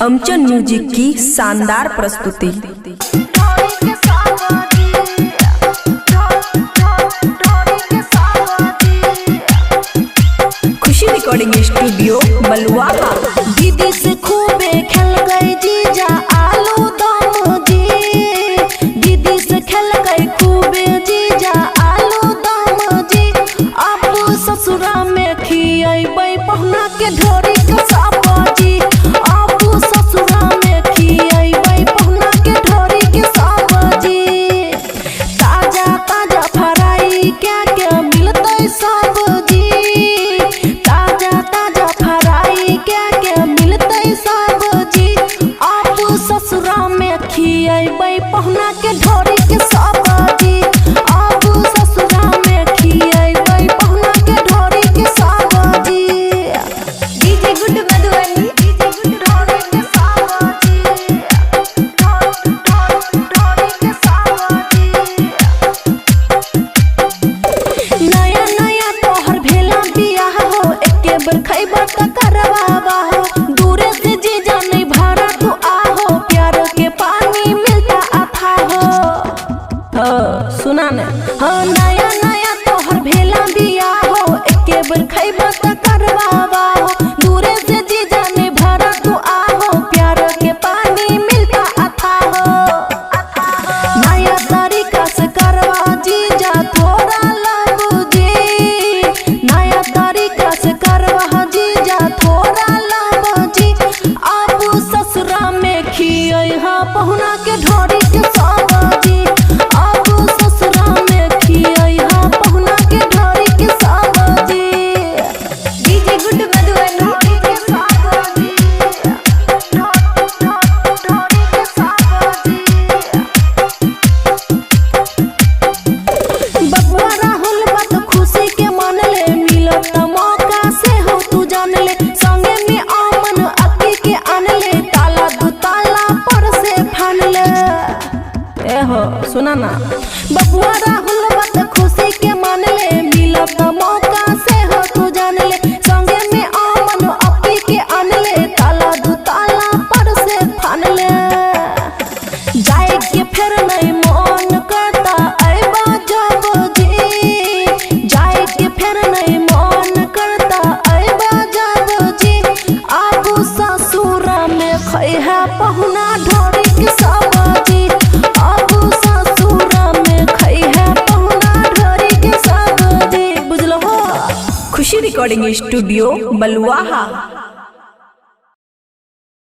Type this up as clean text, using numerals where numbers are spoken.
अमचन music की शानदार प्रस्तुति। खुशी रिकॉर्डिंग स्टूडियो बलुआ। दीदी से खूबे खेल गए जीजा आलू दम जी, दीदी से खेल गए खूबे जीजा आलू दम जी। अब ससुरा में खियाई पहना के ढोरी के सब्जी, अब ससुरा में खियाई पहना के ढोरी के सब्जी। ताजा ताजा फ्राई क्या क्या मिलते सब्जी, ताजा ताजा फ्राई क्या क्या मिलते सब्जी। आप ससुरा में खियाई पहना के ढोरी के सब्जी, आप ससुरा में खियाई पहना के ढोरी के सब्जी। DJ good Madhubani, DJ good ढोरी के सब्जी, ढोरी के सब्जी। नया नया तोहर भेला बियाह हो, एके बार खैबा त करवावा हो। दूरे से जीजा नहीं भरा तू आहो, प्यार के पानी मिलता अथा हो। सुना न नया नया तोहर भेला बियाह हो, एके बार खैबा त करवावा हो। दूरे से जीजा नहीं भरा तू आहो, प्यार के पानी मिलता अथा हो। नया तरीका से करवा जीजा थोड़ा लब जी, नया तरीका से करवा जीजा थोड़ा लब जी। आप ससुरा में खियाई हा पहुना के ढोरी के सब्जी, आप ससुरा में खियाई हा पहुना के ढोरी के सब्जी। डीजे गुड मधुबनी, डीजे सब्जी, ढोरी के सब्जी। बबुआ राहुल बात खुशी के मान ले, मिलत मौका से हो तू जान ले। संगे में आमन अक्की के आन ले, ताला दू ताला पर से फान ले। ए हो सुना ना, बबुआ राहुल बात खुशी के मान ले, मिलत मौका से हो तू जान ले। संगे में आमन अक्की के आन ले, ताला दू ताला पर से फान ले। जाए के फिर नहीं मन करता आइबा जब जी, जाए के फिर नहीं मन करता आइबा जब जी। आप ससुरा में खैहा पहुना ढोरी के सब्जी, आप ससुरा में खैहा पहुना ढोरी के सब्जी। बुझलो हो। खुशी रिकॉर्डिंग स्टूडियो बलुआ।